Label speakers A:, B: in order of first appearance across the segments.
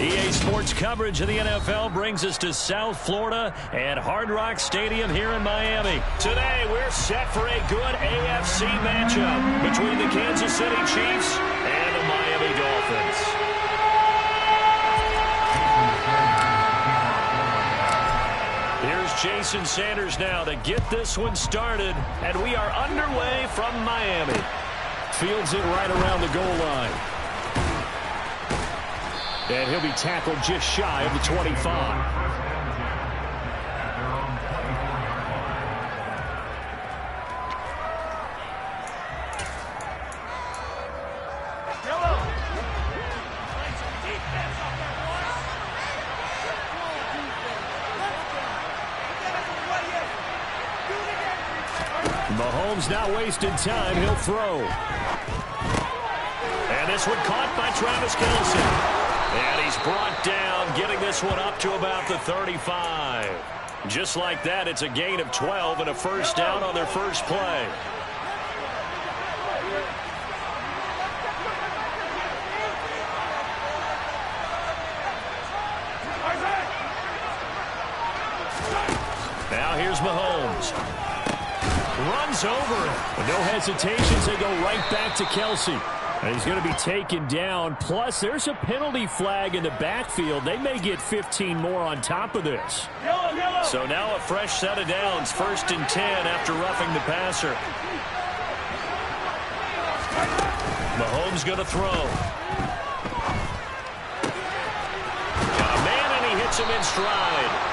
A: EA Sports coverage of the NFL brings us to South Florida and Hard Rock Stadium here in Miami. Today, we're set for a good AFC matchup between the Kansas City Chiefs and the Miami Dolphins. Here's Jason Sanders now to get this one started, and we are underway from Miami. Fields it right around the goal line. And he'll be tackled just shy of the 25. Mahomes not wasting time. He'll throw. And this one caught by Travis Kelce. And he's brought down, getting this one up to about the 35. Just like that, it's a gain of 12 and a first down on their first play. Now here's Mahomes. Runs over it. With no hesitations, they go right back to Kelce. And he's going to be taken down. Plus, there's a penalty flag in the backfield. They may get 15 more on top of this. So now a fresh set of downs. 1st and 10 after roughing the passer. Mahomes going to throw. Got a man, and he hits him in stride.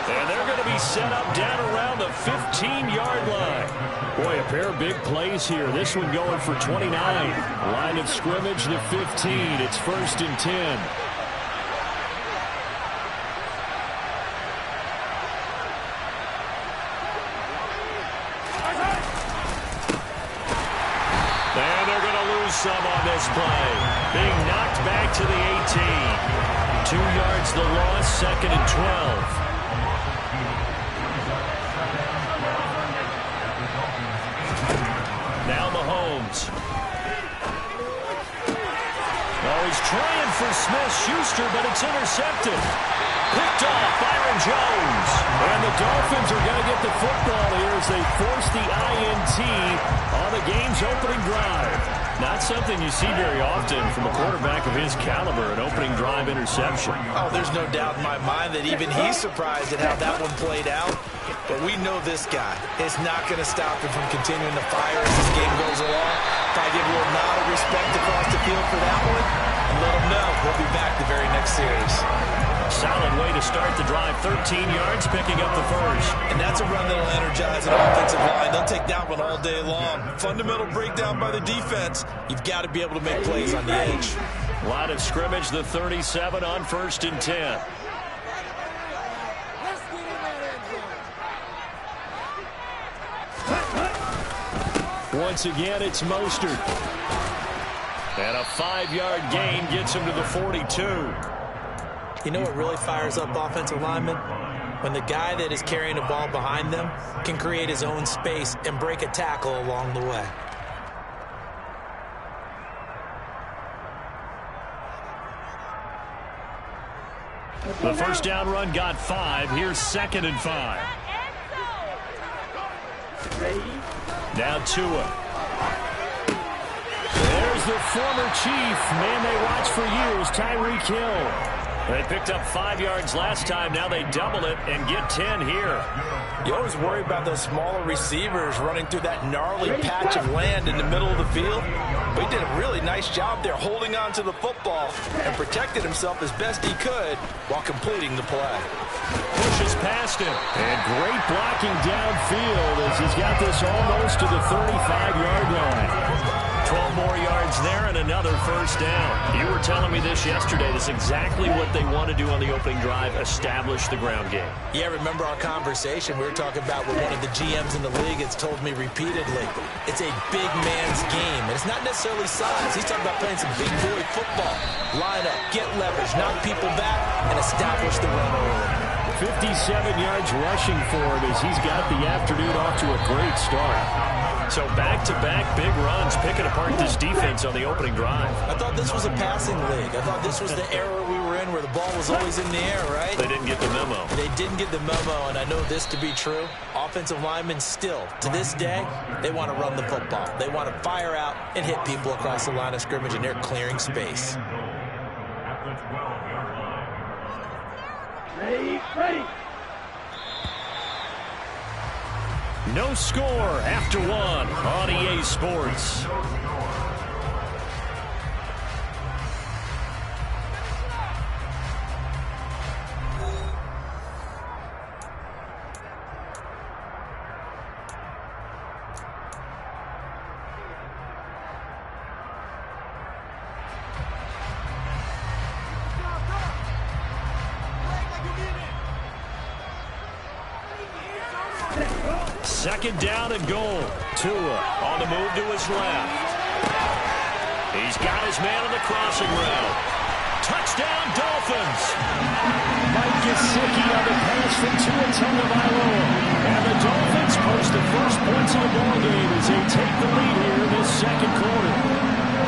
A: And they're going to be set up down around the 15-yard line. Boy, a pair of big plays here. This one going for 29. Line of scrimmage, the 15. It's 1st and 10. And they're going to lose some on this play. Being knocked back to the 18. 2 yards the loss, 2nd and 12. Now Mahomes. Oh, he's trying for Smith-Schuster, but it's intercepted. Picked off Byron Jones. And the Dolphins are going to get the football here as they force the INT on the game's opening drive. Not something you see very often from a quarterback of his caliber, an opening drive interception.
B: Oh, there's no doubt in my mind that even he's surprised at how that one played out. But we know this guy is not going to stop him from continuing to fire as this game goes along. If I give a little nod of respect across the field for that one, and let him know we'll be back the very next series.
A: Solid way to start the drive. 13 yards, picking up the first.
B: And that's a run that'll energize an offensive line. They'll take that one all day long. Fundamental breakdown by the defense. You've got to be able to make plays on the edge.
A: Line of scrimmage, the 37 on 1st and 10. Once again, it's Mostert. And a 5-yard gain gets him to the 42.
B: You know what really fires up offensive linemen? When the guy that is carrying the ball behind them can create his own space and break a tackle along the way.
A: The first down run got 5. Here's 2nd and 5. Now Tua. There's the former Chief. Man they watched for years, Tyreek Hill. They picked up 5 yards last time. Now they double it and get 10 here.
B: You always worry about those smaller receivers running through that gnarly patch of land in the middle of the field. But he did a really nice job there holding on to the football and protected himself as best he could while completing the play.
A: Pushes past him. And great blocking downfield as he's got this almost to the 35-yard line. 12 more yards there and another first down. You were telling me this yesterday. This is exactly what they want to do on the opening drive, establish the ground game.
B: Yeah, remember our conversation we were talking about with one of the GMs in the league has told me repeatedly. It's a big man's game, and it's not necessarily size. He's talking about playing some big boy football. Line up, get leverage, knock people back, and establish the run early.
A: 57 yards rushing for him as he's got the afternoon off to a great start. So back-to-back big runs, picking apart this defense on the opening drive.
B: I thought this was a passing league. I thought this was the era we were were in where the ball was always in the air, right?
A: They didn't get the memo.
B: They didn't get the memo, and I know this to be true. Offensive linemen still, to this day, they want to run the football. They want to fire out and hit people across the line of scrimmage, and they're clearing space.
C: Ready.
A: No score after one on EA Sports. Second down and goal. Tua on the move to his left. He's got his man on the crossing route. Touchdown, Dolphins. Mike Gesicki on the pass from Tua Tagovailoa. And the Dolphins post the first points of the ballgame as they take the lead here in this second quarter.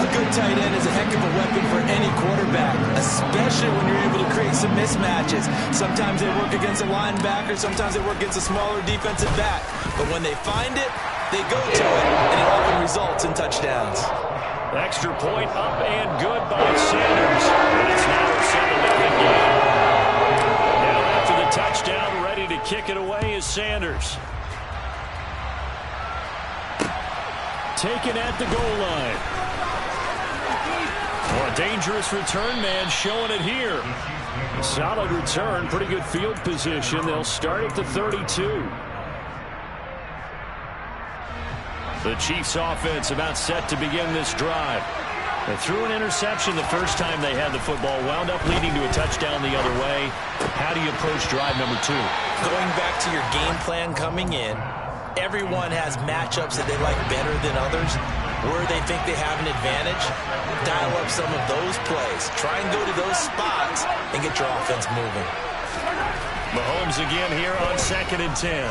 B: A good tight end is a heck of a weapon for any quarterback, especially when you're able to create some mismatches. Sometimes they work against a linebacker, sometimes they work against a smaller defensive back. But when they find it, they go to it, and it often results in touchdowns.
A: Extra point up and good by Sanders. And it's now a 7-0 game. Now after the touchdown, ready to kick it away is Sanders. Taken at the goal line. Oh, a dangerous return man showing it here. A solid return, pretty good field position. They'll start at the 32. The Chiefs offense about set to begin this drive. They threw an interception the first time they had the football, wound up leading to a touchdown the other way. How do you approach drive number 2?
B: Going back to your game plan coming in, everyone has matchups that they like better than others. Where they think they have an advantage, dial up some of those plays. Try and go to those spots and get your offense moving.
A: Mahomes again here on 2nd and 10.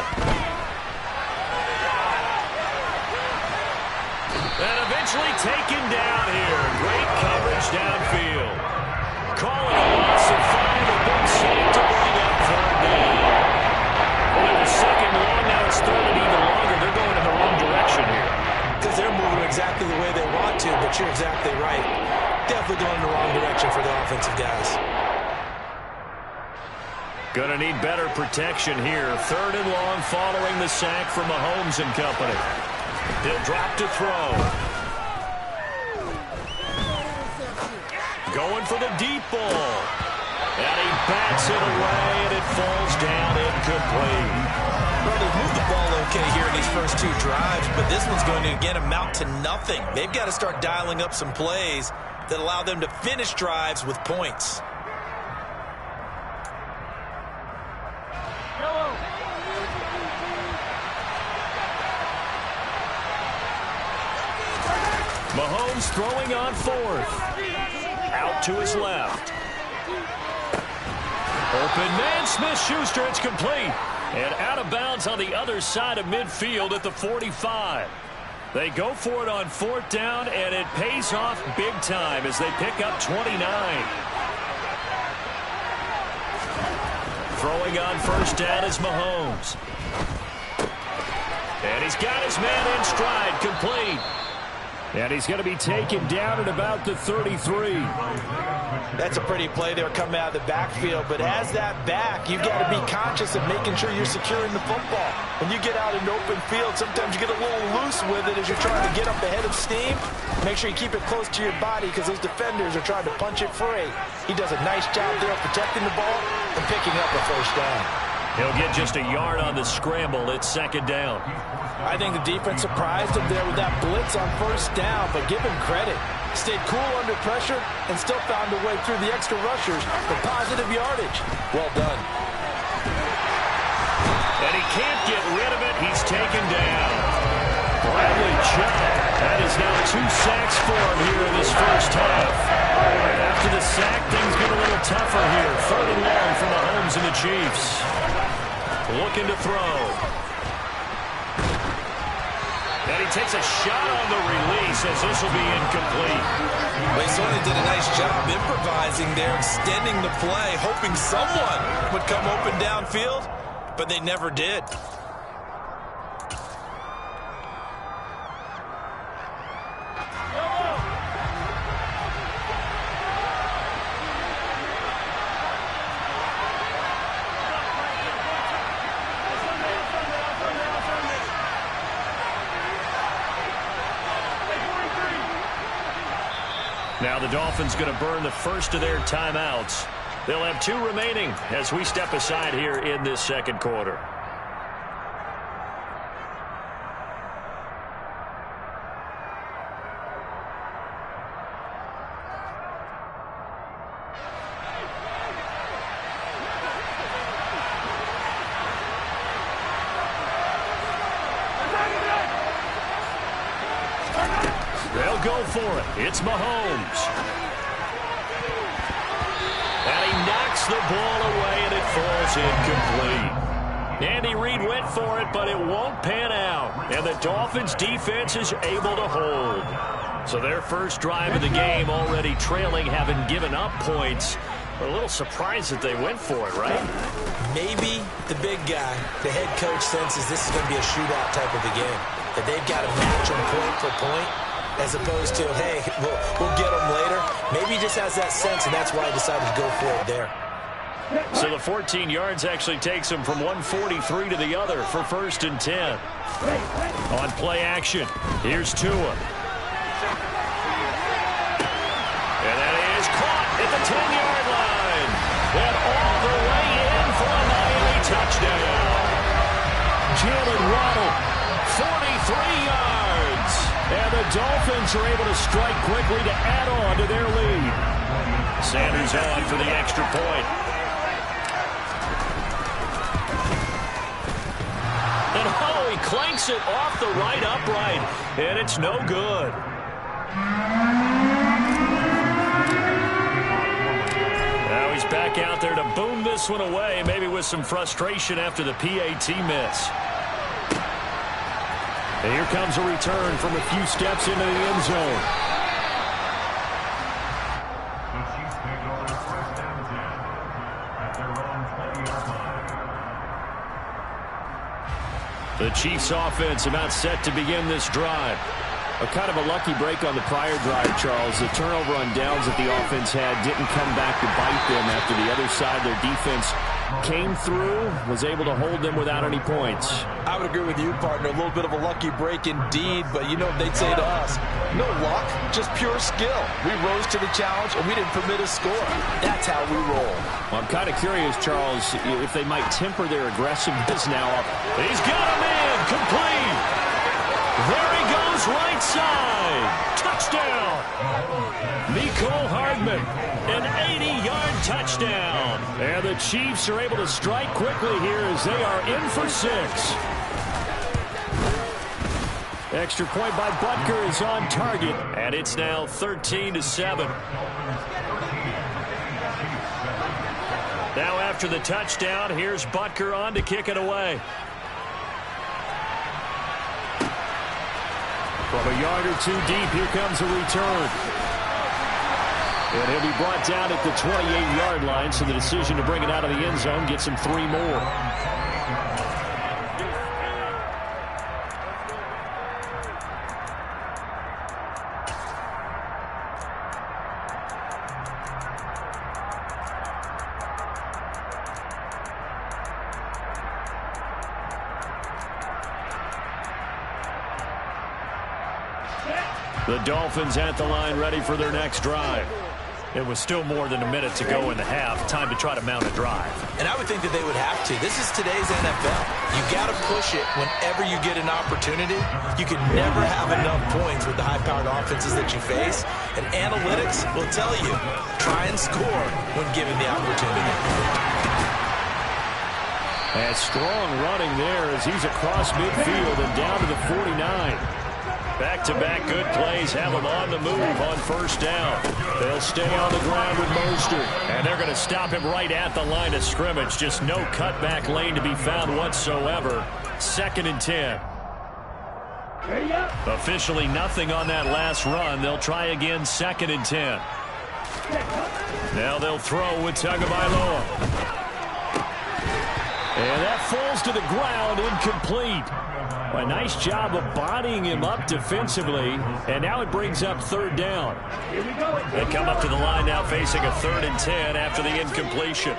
A: And eventually taken down here. Great coverage downfield. Calling a loss of 5, a big sack to bring up 3rd down. Well, it was 2nd and long, now it's 3rd and even longer. They're going in the wrong direction here.
B: Because they're moving exactly the way they want to, but you're exactly right. Definitely going in the wrong direction for the offensive guys.
A: Gonna need better protection here. 3rd and long following the sack from Mahomes and company. He'll drop to throw. Going for the deep ball. And he bats it away, and it falls down incomplete.
B: Well, they've moved the ball okay here in these first 2 drives, but this one's going to, again, amount to nothing. They've got to start dialing up some plays that allow them to finish drives with points.
A: Mahomes throwing on 4th. Out to his left. Open man, Smith-Schuster, it's complete. And out of bounds on the other side of midfield at the 45. They go for it on 4th down, and it pays off big time as they pick up 29. Throwing on 1st down is Mahomes. And he's got his man in stride, complete. And he's going to be taken down at about the 33.
B: That's a pretty play there coming out of the backfield, but as that back, you've got to be conscious of making sure you're securing the football. When you get out in open field, sometimes you get a little loose with it as you're trying to get up ahead of steam. Make sure you keep it close to your body because those defenders are trying to punch it free. He does a nice job there of protecting the ball and picking up a 1st down.
A: He'll get just a yard on the scramble. It's 2nd down.
B: I think the defense surprised him there with that blitz on 1st down, but give him credit. Stayed cool under pressure and still found a way through the extra rushers for positive yardage. Well done.
A: And he can't get rid of it. He's taken down. Bradley Chubb. That is now 2 sacks for him here in this first half. After the sack, things get a little tougher here. 3rd and long for Mahomes and the Chiefs. Looking to throw. And And he takes a shot on the release as this will be incomplete.
B: Well, he certainly did a nice job improvising there, extending the play, hoping someone would come open downfield, but they never did.
A: Now the Dolphins going to burn the first of their timeouts. They'll have 2 remaining as we step aside here in this second quarter. They'll go for it. It's Mahomes. And he knocks the ball away, and it falls incomplete. Andy Reid went for it, but it won't pan out. And the Dolphins' defense is able to hold. So their first drive of the game already trailing, having given up points. We're a little surprised that they went for it, right?
B: Maybe the big guy, the head coach, senses this is going to be a shootout type of a game. That they've got to match them point for point, as opposed to, hey, we'll get them later. Maybe he just has that sense, and that's why he decided to go for it there.
A: So the 14 yards actually takes him from 143 to the other for 1st and 10. On play action, here's Tua. And that is caught at the 10-yard line. And all the way in for a Miami touchdown. Jalen Waddle, 43 yards. And the Dolphins are able to strike quickly to add on to their lead. Sanders on for the extra point. And oh, he clanks it off the right upright. And it's no good. Now he's back out there to boom this one away, maybe with some frustration after the PAT miss. And here comes a return from a few steps into the end zone. The Chiefs offense about set to begin this drive. A kind of a lucky break on the prior drive, Charles. The turnover on downs that the offense had didn't come back to bite them after the other side. Their defense came through, was able to hold them without any points.
B: I would agree with you, partner. A little bit of a lucky break indeed, but you know what they'd say to us? No luck, just pure skill. We rose to the challenge, and we didn't permit a score. That's how we roll.
A: Well, I'm kind of curious, Charles, if they might temper their aggressiveness now. He's got him in, complete. There he goes, right side. Touchdown. Mecole Hardman, an 80-yard touchdown. And the Chiefs are able to strike quickly here as they are in for 6. Extra point by Butker is on target, and it's now 13-7. Now after the touchdown, here's Butker on to kick it away. From a yard or two deep, here comes a return. And he'll be brought down at the 28-yard line, so the decision to bring it out of the end zone gets him 3 more. The Dolphins at the line, ready for their next drive. It was still more than a minute to go in the half. Time to try to mount a drive.
B: And I would think that they would have to. This is today's NFL. You got to push it whenever you get an opportunity. You can never have enough points with the high-powered offenses that you face. And analytics will tell you, try and score when given the opportunity.
A: And strong running there as he's across midfield and down to the 49. Back-to-back good plays have them on the move on first down. They'll stay on the ground with Mostert, and they're going to stop him right at the line of scrimmage. Just no cutback lane to be found whatsoever. 2nd and 10. Officially nothing on that last run. They'll try again, 2nd and 10. Now they'll throw with Tagovailoa. And that falls to the ground, incomplete. A nice job of bodying him up defensively, and now it brings up 3rd down. They come up to the line now facing a 3rd and 10 after the incompletion.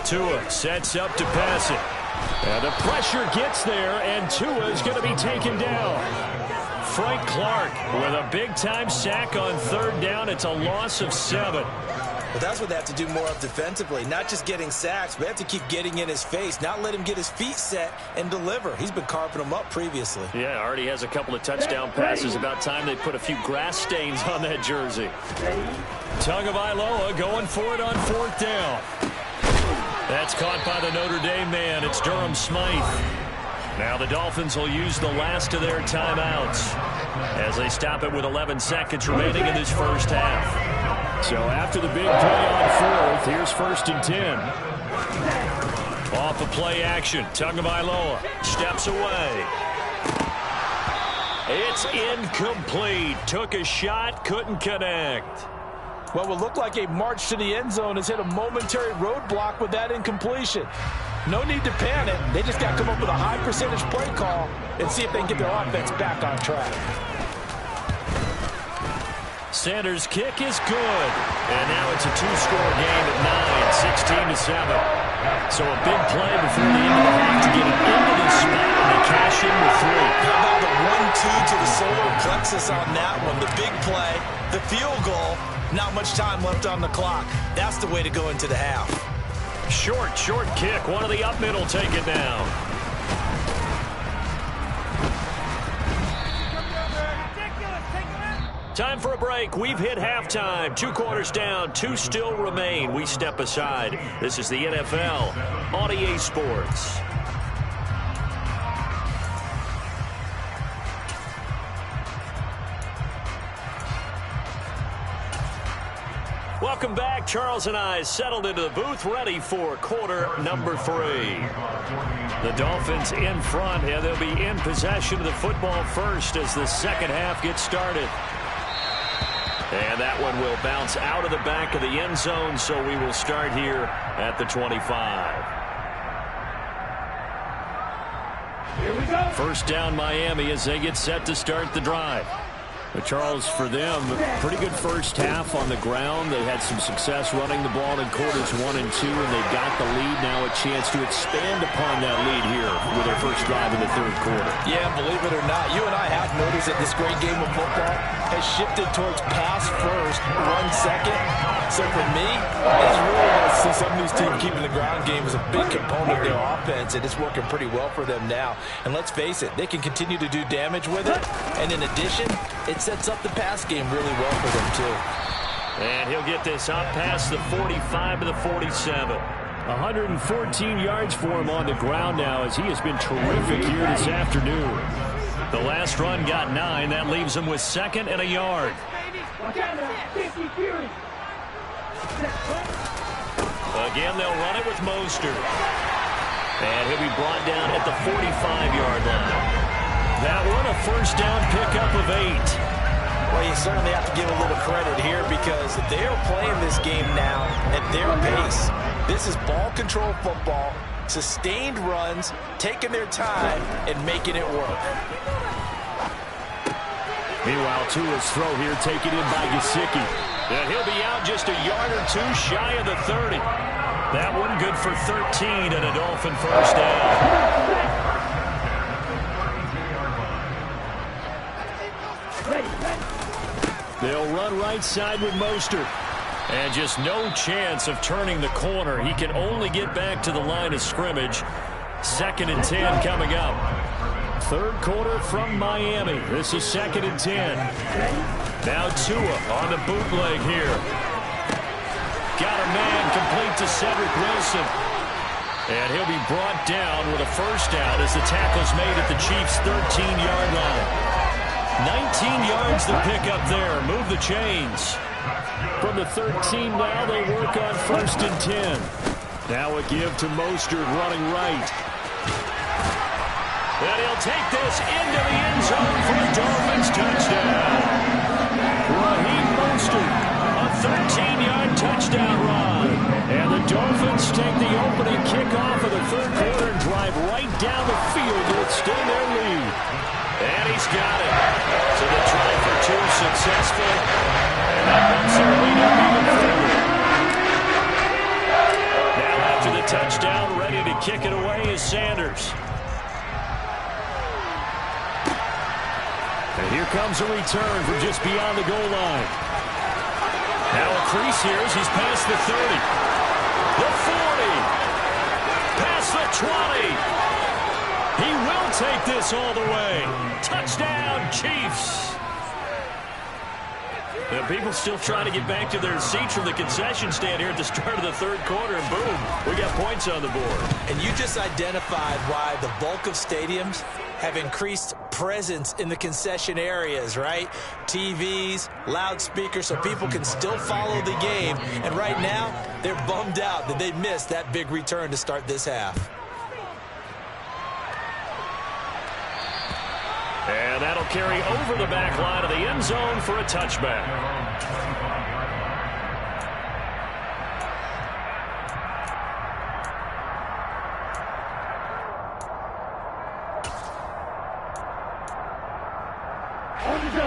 A: Tua sets up to pass it. And the pressure gets there, and Tua is going to be taken down. Frank Clark with a big-time sack on 3rd down. It's a loss of 7.
B: But that's what they have to do more of defensively. Not just getting sacks, but they have to keep getting in his face, not let him get his feet set and deliver. He's been carving them up previously.
A: Yeah, already has a couple of touchdown passes. About time they put a few grass stains on that jersey. Tagovailoa going for it on 4th down. That's caught by the Notre Dame man. It's Durham Smythe. Now the Dolphins will use the last of their timeouts as they stop it with 11 seconds remaining in this first half. So after the big play on 4th, here's 1st and 10. Off of play action, Tagovailoa steps away. It's incomplete. Took a shot, couldn't connect.
C: What will look like a march to the end zone has hit a momentary roadblock with that incompletion. No need to panic. They just got to come up with a high percentage play call and see if they can get their offense back on track.
A: Sanders' kick is good. And now it's a 2-score game at 9, 16-7. So a big play before the end of the half to get it into the spot, and they cash in with 3.
B: How about the 1-2 to the solar plexus on that one? The big play, the field goal, not much time left on the clock. That's the way to go into the half.
A: Short kick. One of the up middle take it down. Time for a break. We've hit halftime. 2 quarters down. 2 still remain. We step aside. This is the NFL on EA Sports. Welcome back. Charles and I settled into the booth, ready for quarter number 3. The Dolphins in front, and they'll be in possession of the football first as the second half gets started. And that one will bounce out of the back of the end zone, so we will start here at the 25.
D: Here we go.
A: First down Miami as they get set to start the drive. But Charles, for them, pretty good first half on the ground. They had some success running the ball in quarters 1 and 2, and they've got the lead now, a chance to expand upon that lead here with their first drive in the 3rd quarter.
C: Yeah, believe it or not, you and I have noticed that this great game of football has shifted towards pass first, run second. So for me, it's really nice to see some of these teams keeping the ground game as a big component of their offense, and it's working pretty well for them now. And let's face it, they can continue to do damage with it, and in addition, it sets up the pass game really well for them too.
A: And he'll get this up past the 45 to the 47. 114 yards for him on the ground now as he has been terrific here this afternoon. The last run got 9. That leaves him with 2nd and a yard. Again, they'll run it with Mostert. And he'll be brought down at the 45-yard line. That one, a first down pickup of 8.
B: Well, you certainly have to give a little credit here because they're playing this game now at their pace. This is ball control football, sustained runs, taking their time, and making it work.
A: Meanwhile, Tua's throw here taken in by Gesicki. And he'll be out just a yard or 2 shy of the 30. That one good for 13 and a Dolphin first down. They'll run right side with Mostert. And just no chance of turning the corner. He can only get back to the line of scrimmage. 2nd and 10 coming up. 3rd quarter from Miami. This is 2nd and 10. Now Tua on the bootleg here. Got a man complete to Cedric Wilson. And he'll be brought down with a first down as the tackle's made at the Chiefs' 13-yard line. 19 yards to pick up there. Move the chains. From the 13 now, they work on 1st and 10. Now a give to Mostert running right. And he'll take this into the end zone for a Dolphins touchdown. Raheem Mostert, a 13-yard touchdown run. And the Dolphins take the opening kickoff of the third quarter and drive right down the field to extend their lead. And he's got it. So the try for two successful. And that bumps their lead up even further. Now after the touchdown, ready to kick it away is Sanders. And here comes a return from just beyond the goal line. Now a crease here as he's past the 30. The 40. Past the 20. He will take this all the way. Touchdown, Chiefs. The people still trying to get back to their seats from the concession stand here at the start of the third quarter, and boom, we got points on the board.
B: And you just identified why the bulk of stadiums have increased presence in the concession areas, right? TVs, loudspeakers, so people can still follow the game. And right now, they're bummed out that they missed that big return to start this half.
A: And that'll carry over the back line of the end zone for a touchback.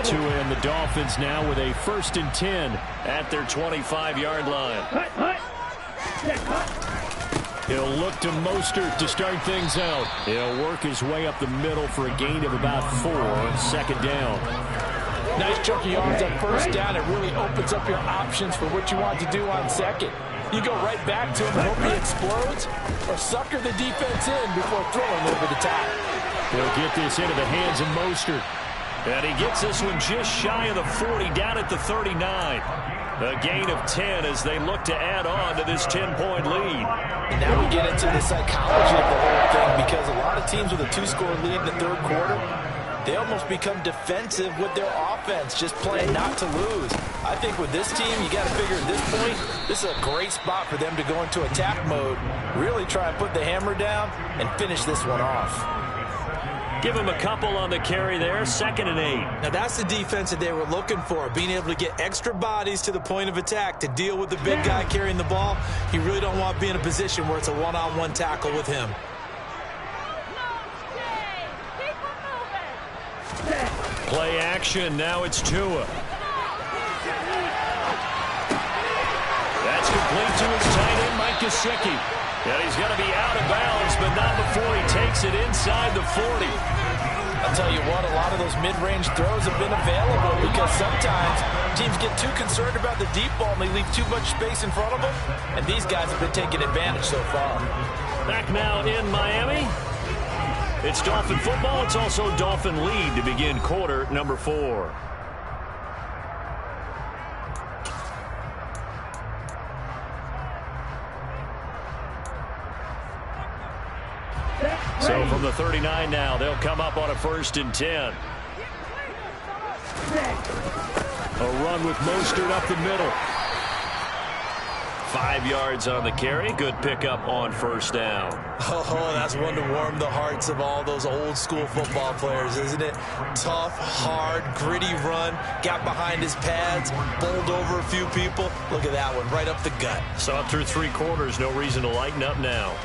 A: To end, the Dolphins now with a 1st and 10 at their 25-yard line. He'll look to Mostert to start things out. He'll work his way up the middle for a gain of about 4. 2nd down.
C: Nice chunky yards on 1st down. It really opens up your options for what you want to do on 2nd. You go right back to him and hope he explodes, or sucker the defense in before throwing over the top.
A: He'll get this into the hands of Mostert. And he gets this one just shy of the 40, down at the 39. A gain of 10 as they look to add on to this 10-point lead.
B: And now we get into the psychology of the whole thing, because a lot of teams with a 2-score lead in the third quarter, they almost become defensive with their offense, just playing not to lose. I think with this team, you got to figure at this point, this is a great spot for them to go into attack mode, really try and put the hammer down and finish this one off.
A: Give him a couple on the carry there, 2nd and 8.
B: Now that's the defense that they were looking for, being able to get extra bodies to the point of attack to deal with the big guy carrying the ball. You really don't want to be in a position where it's a one-on-one tackle with him.
A: Play action, now it's Tua. That's complete to his tight end, Mike Gesicki. And he's going to be out of bounds, but not before he takes it inside the 40.
B: I'll tell you what, a lot of those mid-range throws have been available because sometimes teams get too concerned about the deep ball and they leave too much space in front of them, and these guys have been taking advantage so far.
A: Back now in Miami. It's Dolphin football. It's also Dolphin lead to begin quarter number 4. So from the 39 now, they'll come up on a 1st and 10. A run with Mostert up the middle. 5 yards on the carry. Good pickup on 1st down.
B: Oh, that's one to warm the hearts of all those old school football players, isn't it? Tough, hard, gritty run. Got behind his pads, bowled over a few people. Look at that one, right up the gut.
A: Saw it through 3 quarters. No reason to lighten up now.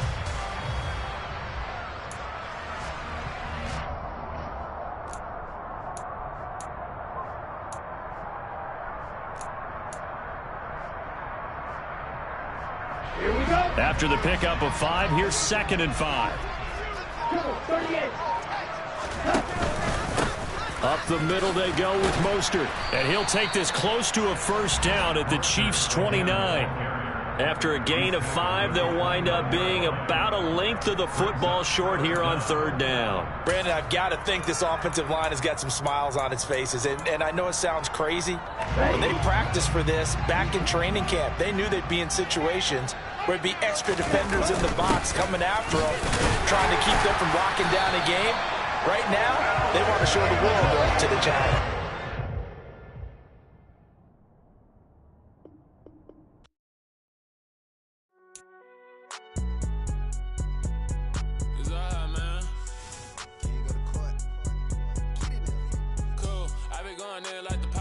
A: After the pickup of 5, here's 2nd and 5. Up the middle they go with Mostert. And he'll take this close to a 1st down at the Chiefs' 29. After a gain of 5, they'll wind up being about a length of the football short here on 3rd down.
B: Brandon, I've got to think this offensive line has got some smiles on its faces. And I know it sounds crazy, but they practiced for this back in training camp. They knew they'd be in situations where it'd be extra defenders in the box coming after them, trying to keep them from locking down a game. Right now, they want to show the world they're up to the challenge.
D: gun in like the